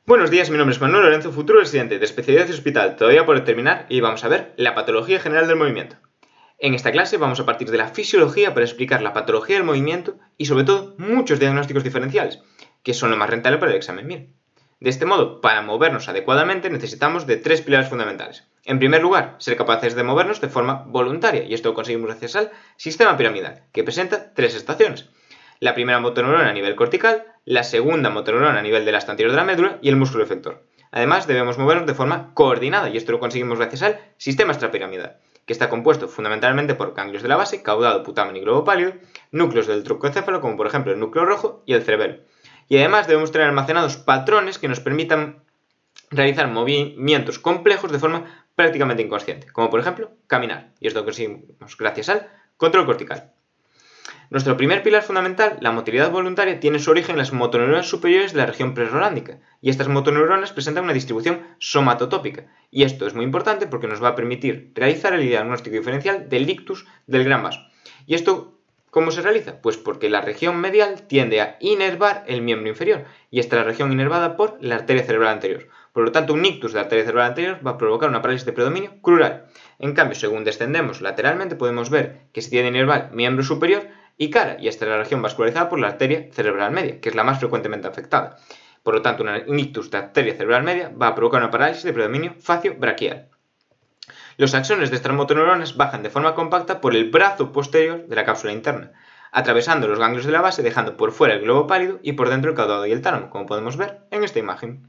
Buenos días, mi nombre es Manuel Lorenzo, futuro residente de especialidad de hospital, todavía por terminar, y vamos a ver la patología general del movimiento. En esta clase vamos a partir de la fisiología para explicar la patología del movimiento y sobre todo muchos diagnósticos diferenciales, que son lo más rentable para el examen MIR. De este modo, para movernos adecuadamente necesitamos de tres pilares fundamentales. En primer lugar, ser capaces de movernos de forma voluntaria, y esto lo conseguimos gracias al sistema piramidal, que presenta tres estaciones. La primera motoneurona a nivel cortical, la segunda motoneurona a nivel del asta anterior de la médula y el músculo efector. Además, debemos movernos de forma coordinada, y esto lo conseguimos gracias al sistema extrapiramidal, que está compuesto fundamentalmente por ganglios de la base, caudado, putamen y globo pálido, núcleos del troncoencéfalo, como por ejemplo el núcleo rojo y el cerebelo. Y además debemos tener almacenados patrones que nos permitan realizar movimientos complejos de forma prácticamente inconsciente, como por ejemplo caminar, y esto lo conseguimos gracias al control cortical. Nuestro primer pilar fundamental, la motilidad voluntaria, tiene su origen en las motoneuronas superiores de la región presrolándica, y estas motoneuronas presentan una distribución somatotópica, y esto es muy importante porque nos va a permitir realizar el diagnóstico diferencial del ictus del gran vaso. ¿Y esto cómo se realiza? Pues porque la región medial tiende a inervar el miembro inferior, y esta es la región inervada por la arteria cerebral anterior. Por lo tanto, un ictus de la arteria cerebral anterior va a provocar una parálisis de predominio crural. En cambio, según descendemos lateralmente, podemos ver que se tiende a inervar miembro superior y cara, y esta es la región vascularizada por la arteria cerebral media, que es la más frecuentemente afectada. Por lo tanto, un ictus de arteria cerebral media va a provocar una parálisis de predominio facio-braquial. Los axones de estas motoneuronas bajan de forma compacta por el brazo posterior de la cápsula interna, atravesando los ganglios de la base, dejando por fuera el globo pálido y por dentro el caudado y el tálamo, como podemos ver en esta imagen.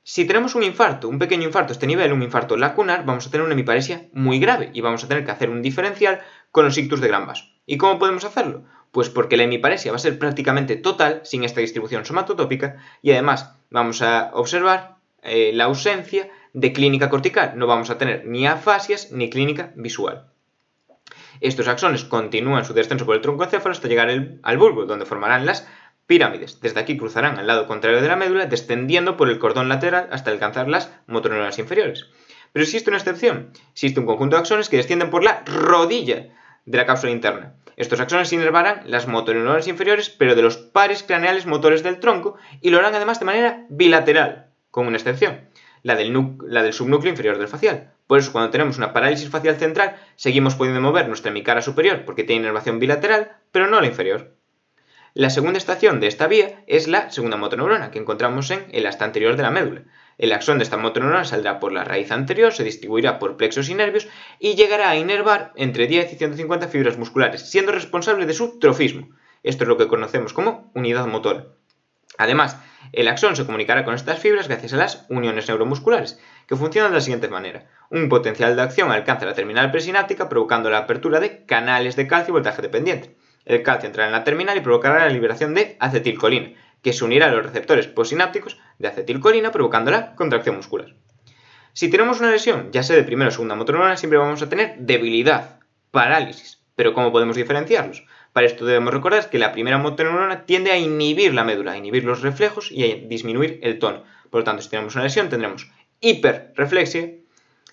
Si tenemos un infarto, un pequeño infarto a este nivel, un infarto lacunar, vamos a tener una hemiparesia muy grave y vamos a tener que hacer un diferencial con los ictus de gran vaso. ¿Y cómo podemos hacerlo? Pues porque la hemiparesia va a ser prácticamente total sin esta distribución somatotópica y además vamos a observar la ausencia de clínica cortical. No vamos a tener ni afasias ni clínica visual. Estos axones continúan su descenso por el troncoencéfalo hasta llegar al bulbo, donde formarán las pirámides. Desde aquí cruzarán al lado contrario de la médula, descendiendo por el cordón lateral hasta alcanzar las motoneuronas inferiores. Pero existe una excepción. Existe un conjunto de axones que descienden por la rodilla de la cápsula interna. Estos axones inervarán las motoneuronas inferiores, pero de los pares craneales motores del tronco, y lo harán además de manera bilateral, con una excepción, la del subnúcleo inferior del facial. Por eso, cuando tenemos una parálisis facial central, seguimos pudiendo mover nuestra hemicara superior porque tiene inervación bilateral, pero no la inferior. La segunda estación de esta vía es la segunda motoneurona, que encontramos en el asta anterior de la médula. El axón de esta motoneurona saldrá por la raíz anterior, se distribuirá por plexos y nervios y llegará a inervar entre 10 y 150 fibras musculares, siendo responsable de su trofismo. Esto es lo que conocemos como unidad motora. Además, el axón se comunicará con estas fibras gracias a las uniones neuromusculares, que funcionan de la siguiente manera. Un potencial de acción alcanza la terminal presináptica provocando la apertura de canales de calcio y voltaje dependiente. El calcio entrará en la terminal y provocará la liberación de acetilcolina, que se unirá a los receptores postsinápticos de acetilcolina provocando la contracción muscular. Si tenemos una lesión, ya sea de primera o segunda motoneurona, siempre vamos a tener debilidad, parálisis. Pero ¿cómo podemos diferenciarlos? Para esto debemos recordar que la primera motoneurona tiende a inhibir la médula, a inhibir los reflejos y a disminuir el tono. Por lo tanto, si tenemos una lesión, tendremos hiperreflexia,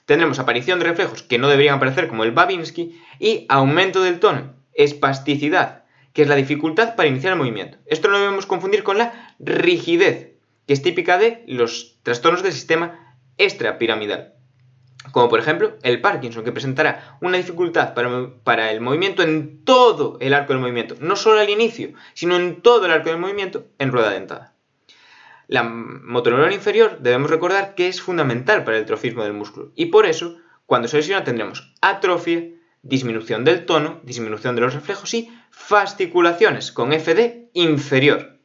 tendremos aparición de reflejos que no deberían aparecer como el Babinski y aumento del tono, espasticidad, que es la dificultad para iniciar el movimiento. Esto no lo debemos confundir con la rigidez, que es típica de los trastornos del sistema extrapiramidal, como por ejemplo el Parkinson, que presentará una dificultad para el movimiento en todo el arco del movimiento, no solo al inicio, sino en todo el arco del movimiento en rueda dentada. La motoneurona inferior debemos recordar que es fundamental para el trofismo del músculo y por eso cuando se lesiona tendremos atrofia, disminución del tono, disminución de los reflejos y fasciculaciones con FD inferior.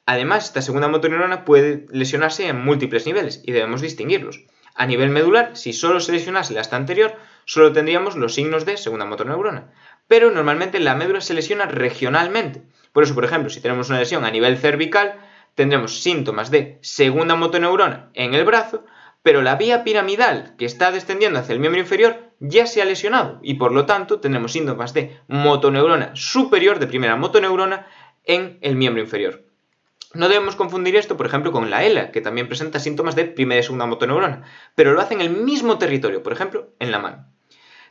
Además, esta segunda motoneurona puede lesionarse en múltiples niveles y debemos distinguirlos. A nivel medular, si solo se lesionase la asta anterior, solo tendríamos los signos de segunda motoneurona. Pero normalmente la médula se lesiona regionalmente. Por eso, por ejemplo, si tenemos una lesión a nivel cervical, tendremos síntomas de segunda motoneurona en el brazo, pero la vía piramidal que está descendiendo hacia el miembro inferior ya se ha lesionado y por lo tanto tendremos síntomas de motoneurona superior, de primera motoneurona, en el miembro inferior. No debemos confundir esto, por ejemplo, con la ELA, que también presenta síntomas de primera y segunda motoneurona, pero lo hace en el mismo territorio, por ejemplo, en la mano.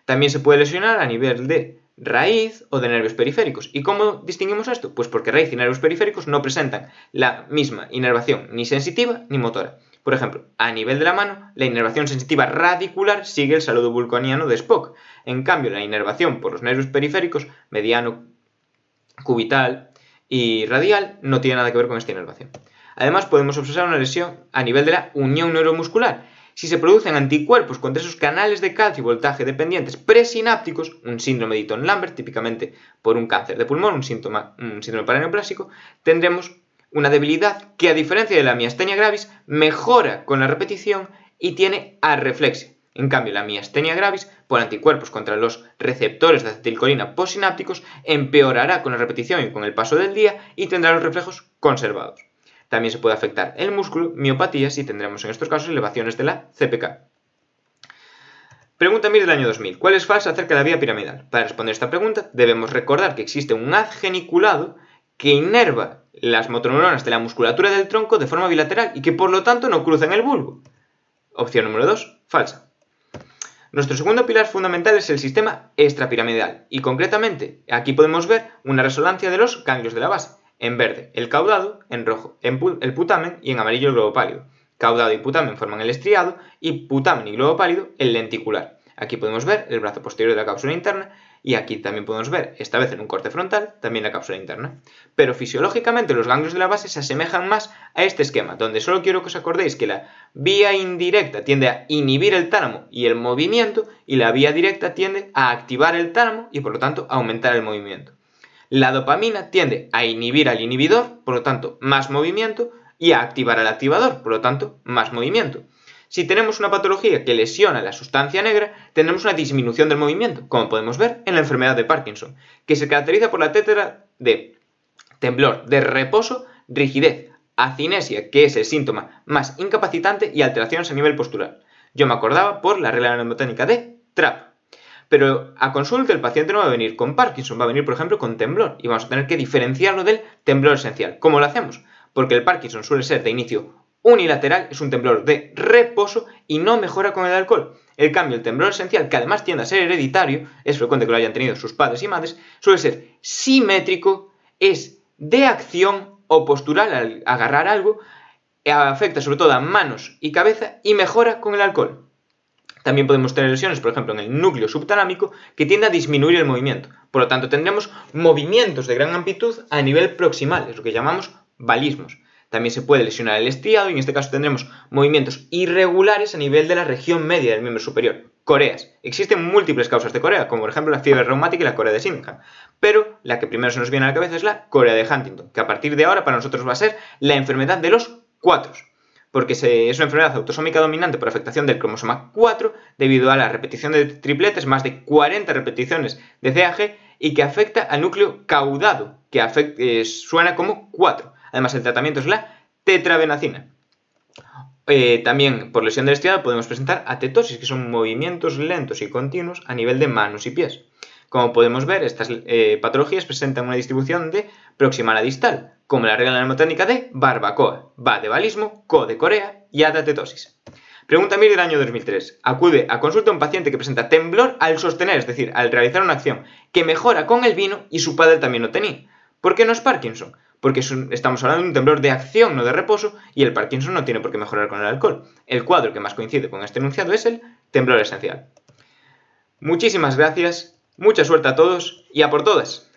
También se puede lesionar a nivel de raíz o de nervios periféricos. ¿Y cómo distinguimos esto? Pues porque raíz y nervios periféricos no presentan la misma inervación ni sensitiva ni motora. Por ejemplo, a nivel de la mano, la inervación sensitiva radicular sigue el saludo vulcaniano de Spock. En cambio, la inervación por los nervios periféricos, mediano, cubital y radial, no tiene nada que ver con esta inervación. Además, podemos observar una lesión a nivel de la unión neuromuscular. Si se producen anticuerpos contra esos canales de calcio y voltaje dependientes presinápticos, un síndrome de Eaton-Lambert, típicamente por un cáncer de pulmón, un síndrome paraneoplásico, tendremos una debilidad que, a diferencia de la miastenia gravis, mejora con la repetición y tiene arreflexia. En cambio, la miastenia gravis, por anticuerpos contra los receptores de acetilcolina postsinápticos, empeorará con la repetición y con el paso del día y tendrá los reflejos conservados. También se puede afectar el músculo, miopatías y tendremos en estos casos elevaciones de la CPK. Pregunta 1000 del año 2000. ¿Cuál es falsa acerca de la vía piramidal? Para responder esta pregunta debemos recordar que existe un haz geniculado que inerva las motoneuronas de la musculatura del tronco de forma bilateral y que por lo tanto no cruzan el bulbo. Opción número 2, falsa. Nuestro segundo pilar fundamental es el sistema extrapiramidal y concretamente aquí podemos ver una resonancia de los ganglios de la base. En verde el caudado, en rojo el putamen y en amarillo el globo pálido. Caudado y putamen forman el estriado y putamen y globo pálido el lenticular. Aquí podemos ver el brazo posterior de la cápsula interna y aquí también podemos ver, esta vez en un corte frontal, también la cápsula interna. Pero fisiológicamente los ganglios de la base se asemejan más a este esquema, donde solo quiero que os acordéis que la vía indirecta tiende a inhibir el tálamo y el movimiento y la vía directa tiende a activar el tálamo y por lo tanto a aumentar el movimiento. La dopamina tiende a inhibir al inhibidor, por lo tanto más movimiento, y a activar al activador, por lo tanto más movimiento. Si tenemos una patología que lesiona la sustancia negra, tendremos una disminución del movimiento, como podemos ver en la enfermedad de Parkinson, que se caracteriza por la tétrada de temblor de reposo, rigidez, acinesia, que es el síntoma más incapacitante, y alteraciones a nivel postural. Yo me acordaba por la regla mnemotécnica de Trapp. Pero a consulta el paciente no va a venir con Parkinson, va a venir por ejemplo con temblor y vamos a tener que diferenciarlo del temblor esencial. ¿Cómo lo hacemos? Porque el Parkinson suele ser de inicio unilateral, es un temblor de reposo y no mejora con el alcohol. En cambio, el temblor esencial, que además tiende a ser hereditario, es frecuente que lo hayan tenido sus padres y madres, suele ser simétrico, es de acción o postural al agarrar algo, afecta sobre todo a manos y cabeza y mejora con el alcohol. También podemos tener lesiones, por ejemplo, en el núcleo subtalámico, que tiende a disminuir el movimiento. Por lo tanto, tendremos movimientos de gran amplitud a nivel proximal, es lo que llamamos balismos. También se puede lesionar el estriado y en este caso tendremos movimientos irregulares a nivel de la región media del miembro superior. Coreas. Existen múltiples causas de corea, como por ejemplo la fiebre reumática y la corea de Sydenham. Pero la que primero se nos viene a la cabeza es la corea de Huntington, que a partir de ahora para nosotros va a ser la enfermedad de los 4. Porque es una enfermedad autosómica dominante por afectación del cromosoma 4 debido a la repetición de tripletes, más de 40 repeticiones de CAG, y que afecta al núcleo caudado, que suena como 4. Además, el tratamiento es la tetrabenazina. También por lesión del estriado podemos presentar atetosis, que son movimientos lentos y continuos a nivel de manos y pies. Como podemos ver, estas patologías presentan una distribución de proximal a distal, como la regla mnemotécnica de barbacoa, ba de balismo, co de corea y a de atetosis. Pregunta 1000 del año 2003. Acude a consulta un paciente que presenta temblor al sostener, es decir, al realizar una acción que mejora con el vino y su padre también lo tenía. ¿Por qué no es Parkinson? Porque estamos hablando de un temblor de acción, no de reposo, y el Parkinson no tiene por qué mejorar con el alcohol. El cuadro que más coincide con este enunciado es el temblor esencial. Muchísimas gracias, mucha suerte a todos y a por todas.